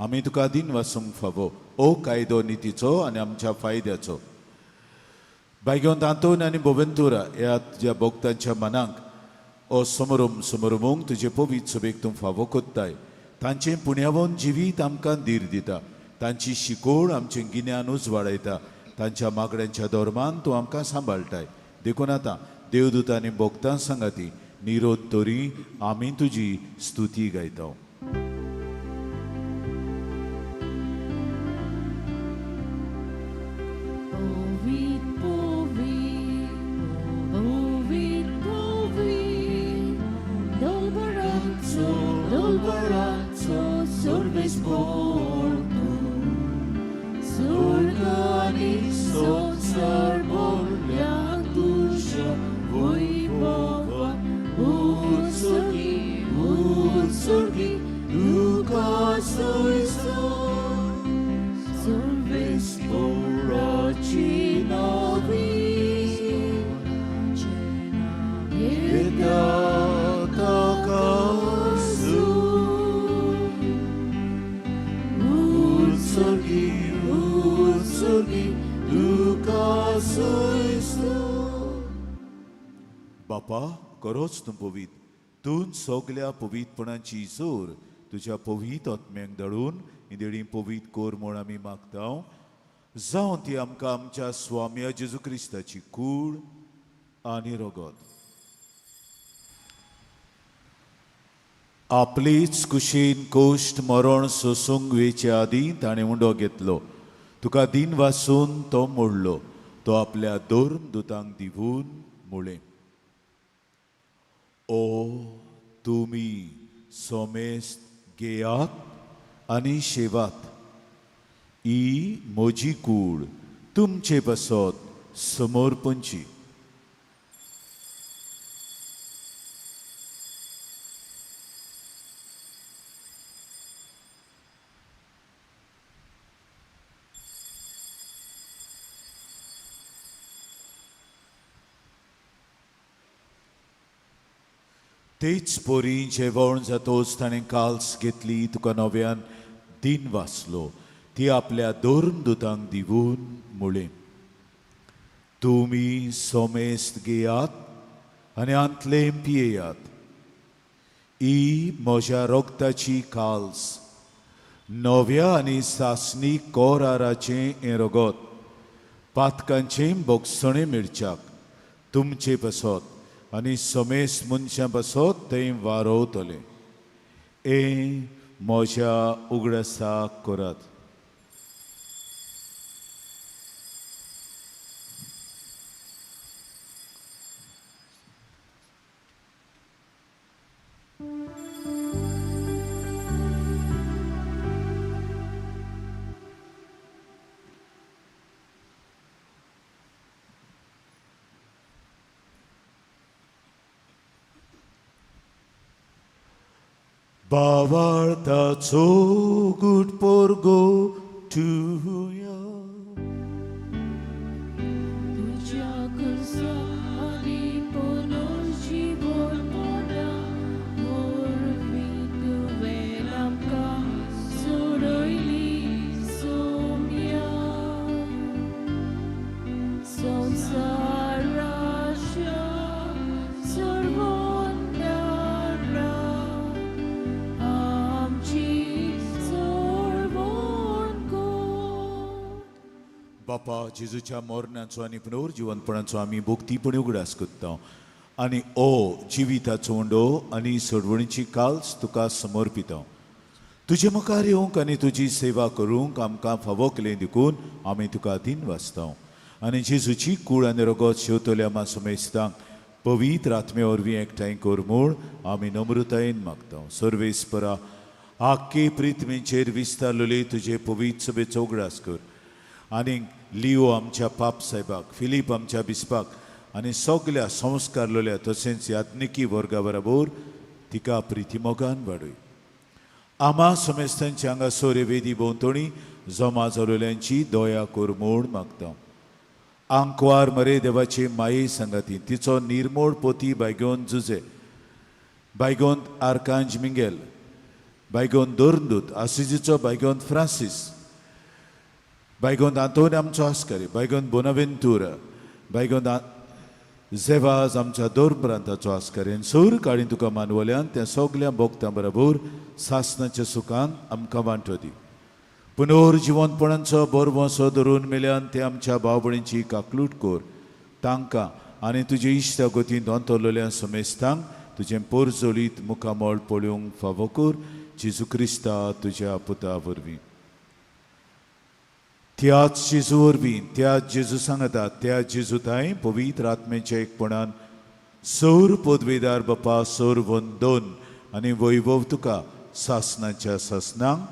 आमी तुका दिन वासूंक फावो ओ कायदो नितीचो आनी आमच्या फायद्याचो. भाग्यवंत आंतोन आनी बोवेंतुरा ह्या तुज्या भक्तांच्या मनांक ओ समोरूंक तुजे पवित्र सभेक तूं फावो कोत्ताय. तांचें पुण्यावन जिवीत आमकां धीर दिता. तांची शिकोड आमचें गिन्यानूच वाडयता. तांच्या मागण्यांच्या धोरमान तूं आमकां सांबाळटाय. देखून आतां देवदूत आनी भक्तां सांगाती निरोध तोरी आमी तुजी स्तुती गायता. बापा खरोच तूं पवित्र. तूं सगल्या पवित्रपणाची जोर तुज्या पवित्र आत्म्याक धाडून इंदेळी पवित्र कोर म्हूण आमी मागता. जावं ती आमकां आमच्या स्वाम्या जेजू क्रिस्ताची कूड आनी रगत. आपलीच कुशीन कोश्ट मरण सोसूंक वेचे आदीं ताणें उंडो घेतलो. तुका दिन वासून तो मोडलो. तो आपल्या दोन दुतांक दिवून मुळे. ओ तुमी सोमेस्त घेयात आनी शेवात. ही म्हजी कूड तुमचे बसत समर्पणची. तेच पोरी जेवण जातोच ताणें काल्स घेतली. तुका नव्यान दिन वाचलो. ती आपल्या दोन दुतांक दिवून मुळे. तुमी सोमेस्त घेयात आनी आंतले पियेयात. ही म्हज्या रोगताची काल्स नव्या आनी सासणी कोराराचें हें रगत पातकांचें बोगसणें मिरच्याक तुमचे बसत आनी सोमेस्त मनशां बसत थंय वारोवतले. हें म्हज्या उगडासाक करात. Bavartaco good porgo tuya. तुझ्या कुसा आनी पोनोची बोलमोना मोरवी तुवें आमकां सोडयली सोम्या. संवसाराच्या सर्वोन्नरा आमची चोर बापा जेजूच्या मरणाचो आनी पुनर्जीवनपणाचो आमी भोगतीपणी उगडास करता आनी ओ जिविताचो उंडो आनी सोडवणीची काल्स तुका समर्पिता. तुजे मुखार येवंक आनी तुजी सेवा करूंक आमकां फावो केलें देखून आमी तुका दिन वाचता आनी जेजूची कूड आनी रगत शेवतल्या आमा सुमेस्तांक पवित्र आत्मे वरवीं एकठांय कर म्हूण आमी नम्रतायेन मागता. सर्वेस्परा आख्खे प्रिथ्वीचेर विस्तारलेले तुजे पवित्र सभेचो उगडास कर आनी लिओ आमच्या पाप साहेबाक, फिलीप आमच्या बिस्पाक आनी सगल्या संस्कारलेल्या तशेंच यात्निकी वर्गा बरोबर तिका प्रिती मोगान वाडय. आमा समेस्तांच्या हांगासर वेदी भोंवतणी जमा जालोल्यांची दया कर म्हूण मागता. आंकवार मरे देवाचे माये संगाती तिचो निर्मोळ पोती बायगोन जुजे, बायगोन आर्कांज मिंगेल, बायगोन दोर्नदूत आसिजीचो बायगोन फ्रांसीस, बायगोन आंतोन आमचो आस्कारी, बायगोन बोनावेंतुरा, बायगोन झेवाज आमच्या दोन प्रांताचो आस्कारी आनी सर काळी तुका मानवल्यान त्या सगल्या भोगतां बरोबर सासणाच्या सुखान आमकां वांटो दी. पुनर्जीवनपणाचो बरवसो धरून मेल्यान ते आमच्या भाव भयणींची काकलूट कर तांकां आनी तुजे इश्टा गोतीन दोंतोरलेल्या समेस्तांक तुजें पोरजोलीत मुखामोळ पळोवंक फावो कर जेजू क्रिस्ता तुज्या पुता वरवीं. त्याच जेजू वरवीं त्याच जेजू सांगता त्या जेजूताय पवित्र आत्मेच्या एकपणान सौर पदवेदार बापा सौर वंदन आनी वैभव तुका सासणाच्या सासनांक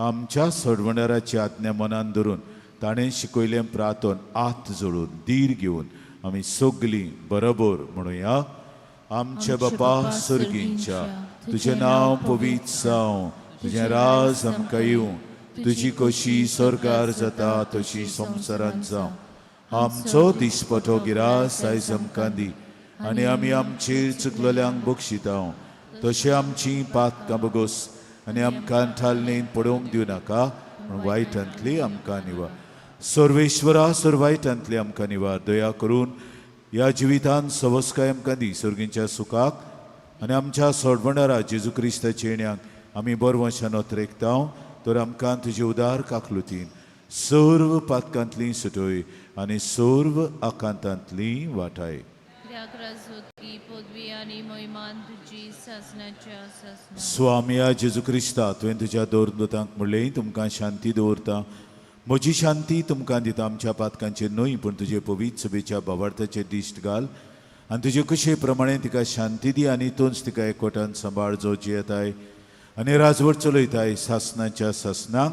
आमच्या सोडवणाराची आज्ञा मनान धरून ताणें शिकयलें प्रार्थन आत जोडून धीर घेवन आमी सगलीं बरोबर म्हणुया. आमच्या बापा सर्गींच्या तुजें नांव पवित्र जावं, तुजें राज आमकां येवं, तुजी कशी स्वर्गार जाता तशी संवसारांत जावं. आमचो दिसपटो गिरास आयज आमकां दी आनी आमी आमचेर चुकलेल्यांक बक्षिता तशें आमची पातकां बगोस आनी आमकां ठालणेन पडोवंक दिवं नाका पूण वायटांतली आमकां निवार. सर्वेश्वरा सर वायटांतली आमकां निवार. दया करून ह्या जिवितान सवस्काय आमकां दी सर्गींच्या सुखाक आनी आमच्या सोडवणारा जेजू क्रिस्ताच्या येण्याक आमी बरवशान ओतरेकता तर आमकां तुजे उदार काकलुतीन सर्व पातकांतली सुटय आनी सर्व आकांतांतली वाटाय. स्वामिया जेजू क्रिस्ता तुवें तुज्या दोरदूतांक म्हणलें तुमकां शांती दवरता, म्हजी शांती तुमकां दिता. आमच्या पातकांचेर न्हय पूण तुजे पवित्र सभेच्या भावार्थाचेर दिश्ट घाल आनी तुजे कशे प्रमाणे तिका शांती दी आनी तोच तिका एकवटान सांबाळ जो जियेताय आनी राजवट चलयताय सासनाच्या सासनांक.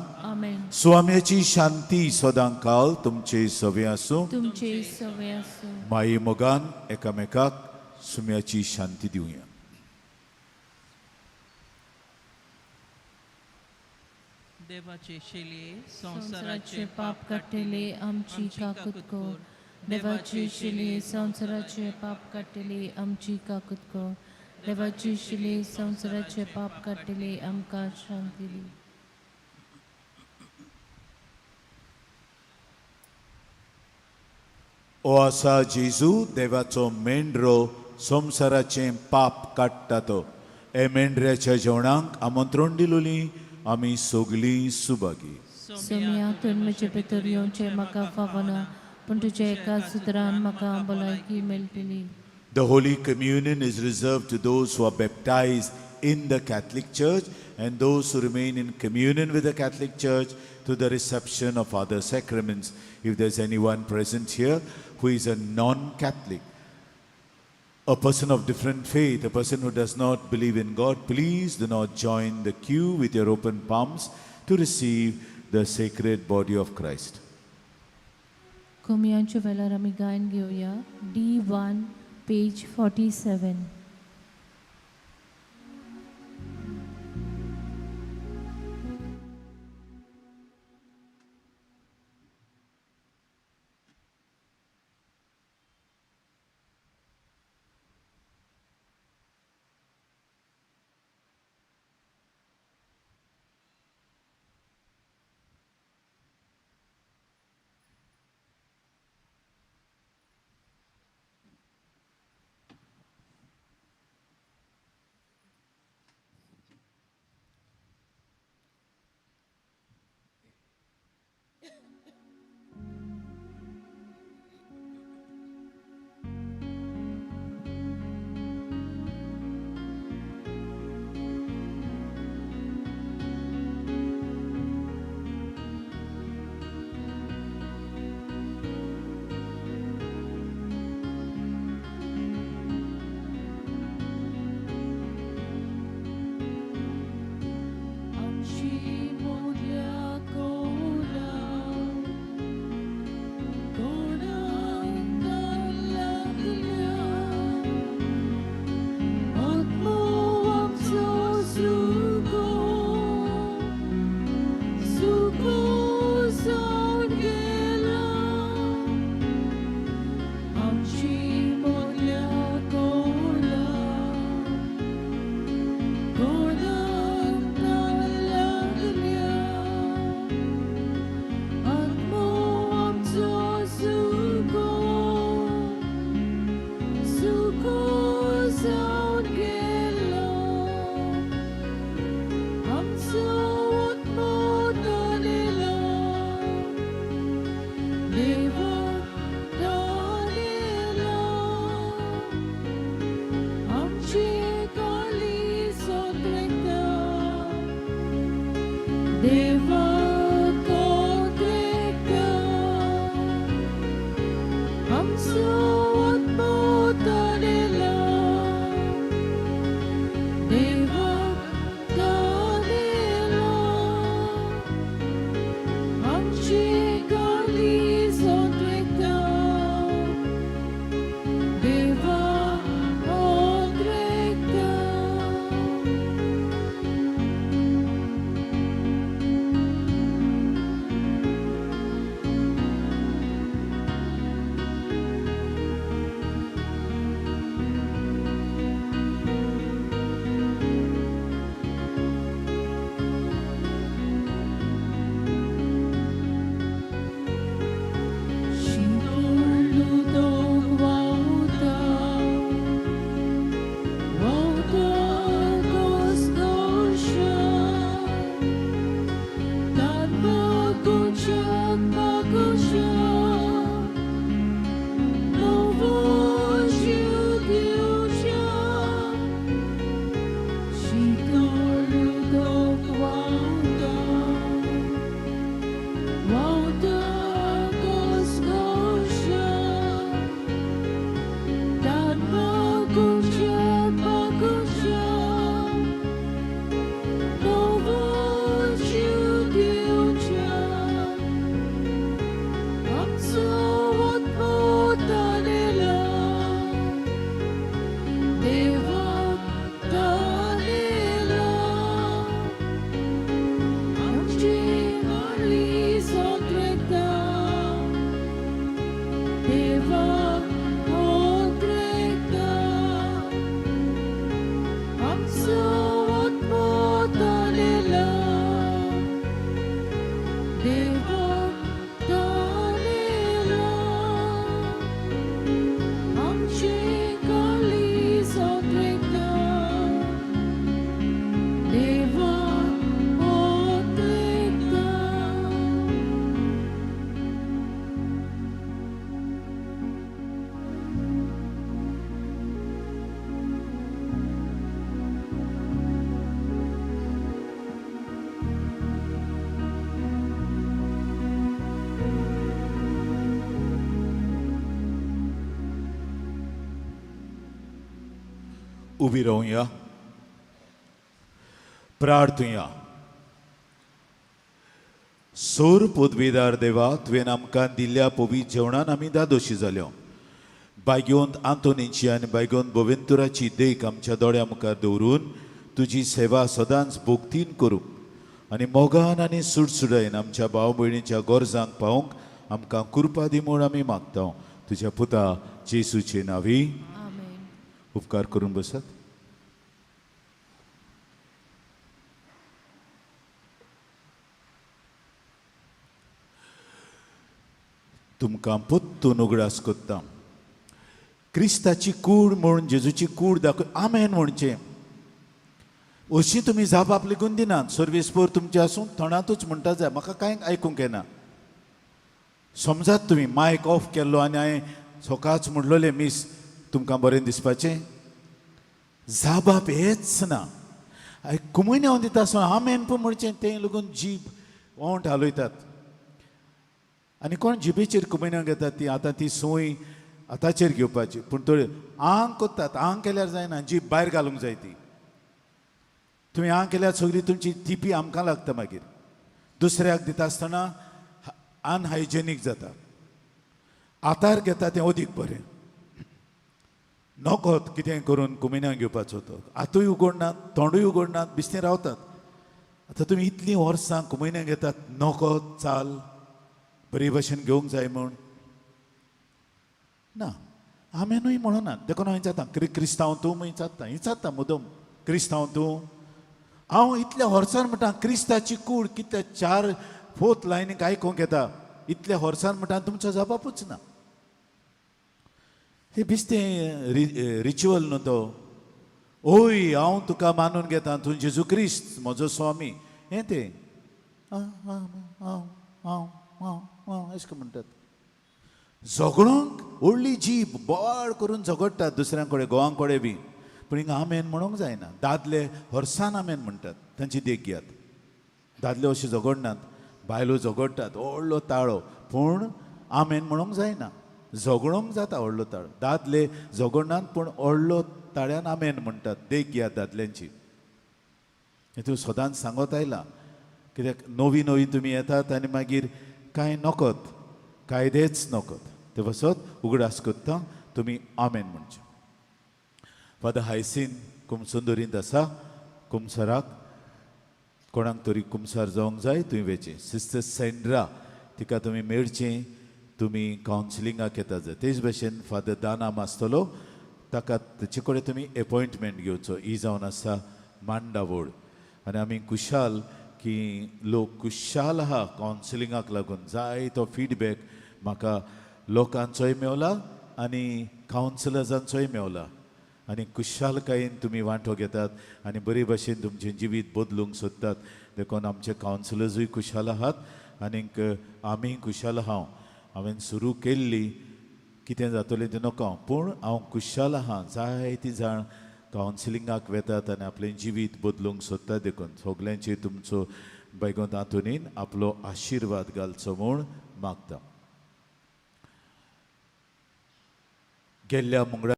स्वाम्याची शांती सदां काल तुमचे सवे आसूं. माये मोगान एकामेकाक सुम्याची शांती दिवया. देवाचे शेले संसाराचे पाप काडटले आमची काकूत कर. देवाचे शिले संसाराचे पाप काडटले आमची काकूत कर. देवाचे शिले संसाराचे पाप काडटले आमकां शांती दी. ओ आसा जेजू देवाचो मेंढरो संसाराचें पाप काडटा तो. हे मेंढऱ्याच्या जेवणाक आमंत्रण दिलोली आमी सगलीं सुभागी. सोम्या तुवें म्हजे भितर येवचें म्हाका फावना पूण तुज्या एका सुत्रान म्हाका भलायकी मेळटली. The Holy Communion is reserved to those who are baptized in the Catholic Church and those who remain in communion with the Catholic Church to the reception of other sacraments. If there's anyone present here who is a non-Catholic, a person of different faith, a person who does not believe in God, please do not join the queue with your open palms to receive the sacred body of Christ. कुमियांच्या वेळार आमी गायन घेवया. D1 page 47. देवा उद्रेकता आमचो उत्पोतालेला देवा तालेला आमची काळीज उद्रेकता देवा उद्रेकता उबी रावया, प्रार्थुया. सोर पदवीदार देवा तुवें आमकां दिल्ल्या पवित्र जेवणान आमी दादोशी जाल्यो. बायगेवंत आंतोनीची आनी बायगेवंत बोवेंतुराची देख आमच्या दोळ्या मुखार दवरून तुजी सेवा सदांच भोगतीन करूंक आनी मोगान आनी सुडसुडायेन आमच्या भाव भयणीच्या गरजांक पावूंक आमकां कृपा दी म्हूण आमी मागता. तुज्या पुता जेसूचे नांवी आमेन. उपकार करून बसत. तुमकां पोत्तून उगडास कोत्ता. क्रिस्ताची कूड म्हूण जेजूची कूड दाखय आमेन म्हणचें. अशी तुमी जाप आपली गुण दिनात. सर्वेस्पोर तुमचे आसूं थोडांतूच म्हणटा जाय. म्हाका कांय आयकूंक येना. समजात तुमी मायक ऑफ केल्लो आनी हांवें सकाळच म्हणलोलें मिस तुमकां बरें दिसपाचें. जाबाप हेच ना. कुमयन हांव दिता आसतना आमेन पूण म्हणचें तें लागून जीब ओंठ हालयतात. आनी कोण जिबेचेर कुमयनां घेतात ती आतां ती सोय आतांचेर घेवपाची. पूण थोडी आंग कोत्तात. आंग केल्यार जायना. जीब भायर घालूंक जाय ती. तुमी आंग केल्यार सगळी तुमची तिपी आमकां लागता. मागीर दुसऱ्याक दिता आसतना अनहायजेनीक जाता. आतार घेता तें अदीक बरें. नकोत कितें करून कुमिन्याक घेवपाचो तो. आतूय उगडनात, तोंडूय उगडनात, बिस्तीं रावतात. आतां तुमी इतलीं वर्सां कुमिन्याक घेतात. नकोत चाल बरे भशेन घेवंक जाय म्हूण ना. आमेनूय म्हणनात. देखून हांव जाता क्रिस्तांव तूं म्हूण चात्ता. ही चात्ता मुदम क्रिस्तांव तूं. हांव इतल्या वर्सान म्हणटा क्रिस्ताची कूड कितें 4 लायनीक आयकूंक येता. इतल्या वर्सान म्हणटा तुमचो जबाबूच ना. हे बिस्तें रिच्युअल न्हू तो. ओय हांव तुका मानून घेता. तूं जेजू क्रिस्त म्हजो स्वामी. हें तें अशें करून म्हणटात. झगडोंक व्हडली जीब बोवाळ करून झगडटात दुसऱ्यां कडेन गोवां कडेन बी. पूण हिंगा आमेन म्हणूंक जायना. दादले हरसान आमेन म्हणटात. तांची देख घेयात. दादले अशे झगडनात. बायलो झगडटात व्हडलो ताळो. पूण आमेन म्हणूंक जायना. झगडोंक जाता व्हडलो ताळो. दादले झगडनात पूण व्हडलो ताळ्यान आमेन म्हणटात. देख घेयात दादल्यांची. हें तूं सदांच सांगत आयला. कित्याक नवी नवी तुमी येतात आनी मागीर कांय नकोत. कायदेच नकोत. ते वसत उगडास कोत्ता तुमी आमेन म्हणचें. फादर हायसीन कुमसुंदरींत आसा. कुमसाराक कोणाक तरी कुमसार जावंक जाय तुवें वेचें. सिस्टर सेंड्रा तिका तुमी मेळचें. तुमी कावन्सिलिंगाक येता जाय. तेच भशेन फादर दानाम आसतलो. ताका तेचे कडेन तुमी एपॉयंटमेंट घेवचो. ही जावन आसा मांडावळ. आनी आमी खुशाल की लोक खुशाल आहा कावन्सिलिंगाक लागून. जाय तो फीडबॅक म्हाका लोकांचोय मेवला आनी कावन्सिलर्सांचोय मेवला. आनी खुशालकायेन तुमी वांटो घेतात आनी बरे भशेन तुमचें जिवीत बदलूंक सोदतात. देखून आमचे कावन्सिलर्सूय खुशाल आहात आनीक आमी खुशाल आहा. हांवें सुरू केल्ली कितें जातलें तें नको. पूण हांव खुशाल आहा. जायतीं जाण कावन्सिलिंगाक वेतात आनी आपलें जिवीत बदलूंक सोदतात. देखून सगल्यांचेर तुमचो बैगोंत हातुनीन आपलो आशिर्वाद घालचो म्हूण मागता. गेल्ल्या मंगळार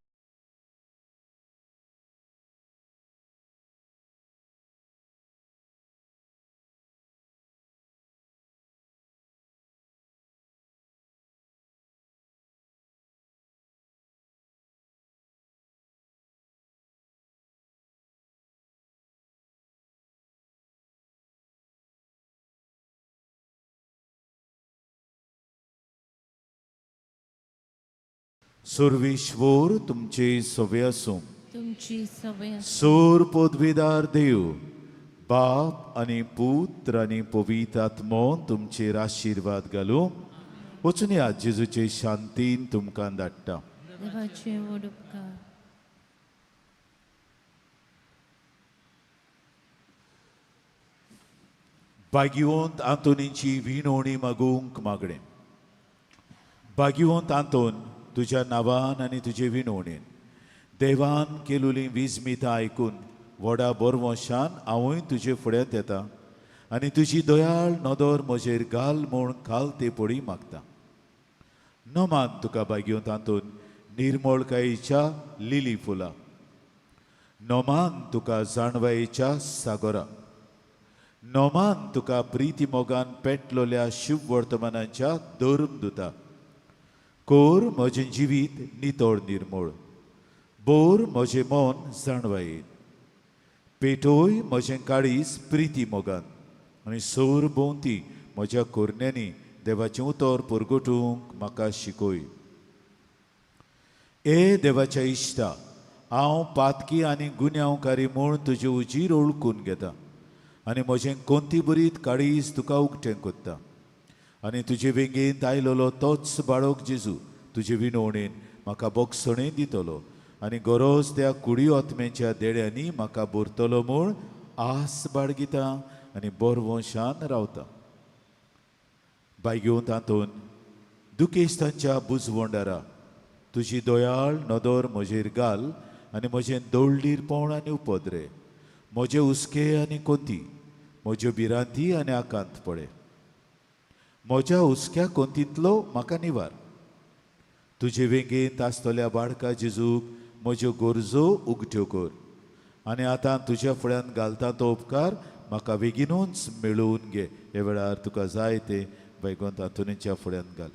सुरविश्वर तुमचे सवे आसूं. तुमची सवय सोर पदवीदार देव बाप आनी पुत्र आनी पवित्र आत्मोन तुमचेर आशिर्वाद घालूं. वचून या जेजूचे शांतीन तुमकां धाडटा. देवाचे व्हड उपकार. भाग्यवंत आंतोनीची विणवणी मागूंक मागणें. भाग्यवंत आंतोन, तुज्या नांवान आनी तुजे विणवणेन देवान केलेली विस्मितां आयकून व्हडा बोरवंशान हांवूय तुजे फुड्यांत येता आनी तुजी दयाळ नदर म्हजेर घाल म्हूण काल ते पडी मागता. नमान तुका भाग्यवंत आंतोन निर्मळकायेच्या लिली फुलां. नोमान तुका जाणवायेच्या सागोरा. नोमान तुका प्रिती मोगान पेटलोल्या शुभ वर्तमानाच्या धर्म दुता. कोर म्हजें जिवीत नितळ निर्मळ. बोर म्हजें मन जाणवायेन. पेटोय म्हजें काळीज प्रिती मोगान आनी सोर भोंवती म्हज्या कोरण्यांनी देवाचें उतर पुरगटूंक म्हाका शिकय. ए देवाच्या इश्टा, हांव पातकी आनी गुन्यांवकारी म्हूण तुजे उजीर ओळखून घेता आनी म्हजें कोंती बरीत काळीज तुका उक्तें कोत्ता. आनी तुजे वेंगेंत आयलोलो तोच बाळक जेजू तुजे विणवणेन म्हाका बोगसणें दितलो आनी गरज त्या कुडी ओतमेच्या देड्यांनी म्हाका भरतलो म्हूण आस बाळगिता आनी बोरवंशान रावता. भाग्यवंत आंतोन, दुखेस्तांच्या बुजवंडारा तुजी दयाळ नदर म्हजेर घाल आनी म्हजें दळडीरपण आनी उपद्रे, म्हजे हुस्के आनी कोंती, म्हज्यो भिरांती आनी आकांत पडे. म्हज्या हुस्क्या कोंतींतलो म्हाका निवार. तुजे वेंगेंत आसतल्या बाळका जेजूक म्हज्यो गरजो उगट्यो कर आनी आतां तुज्या फुड्यान घालता तो उपकार म्हाका बेगीनूच मेळोवन घे. हे वेळार तुका जाय ते भाग्यवंत आंतोनीच्या फुड्यान घाल.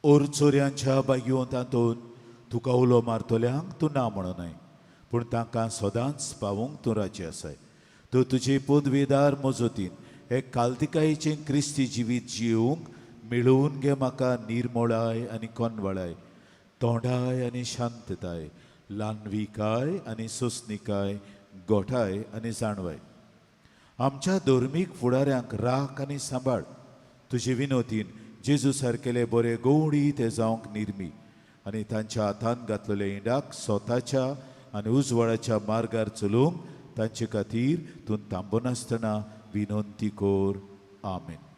ओर चोरयांच्या भाग्यवंत आंतोन, तुका उलो मारतल्यांक तूं ना म्हणनाय, पूण तांकां सदांच पावूंक तूं राजी आसाय. तूं तुजे पदवेदार मजतीन एक काल्तिकायेचें क्रिस्ती जिवीत जियोवंक मेळोवन घे म्हाका निर्मळाय आनी कोनवळाय, तोंडाय आनी शांतताय, ल्हानविकाय आनी सोंसणिकाय, गोठाय आनी जाणवाय. आमच्या धर्मीक फुडाऱ्यांक राख आनी सांबाळ. तुजे विनोतीन जेजू सारकेले बरे गवडी ते जावंक निर्मी आनी तांच्या हातांत घातलेल्या इंडाक स्वताच्या आनी उजवाडाच्या मार्गार चलोवंक तांचे खातीर तूं थांबनासतना विनंती कोर. आमेन.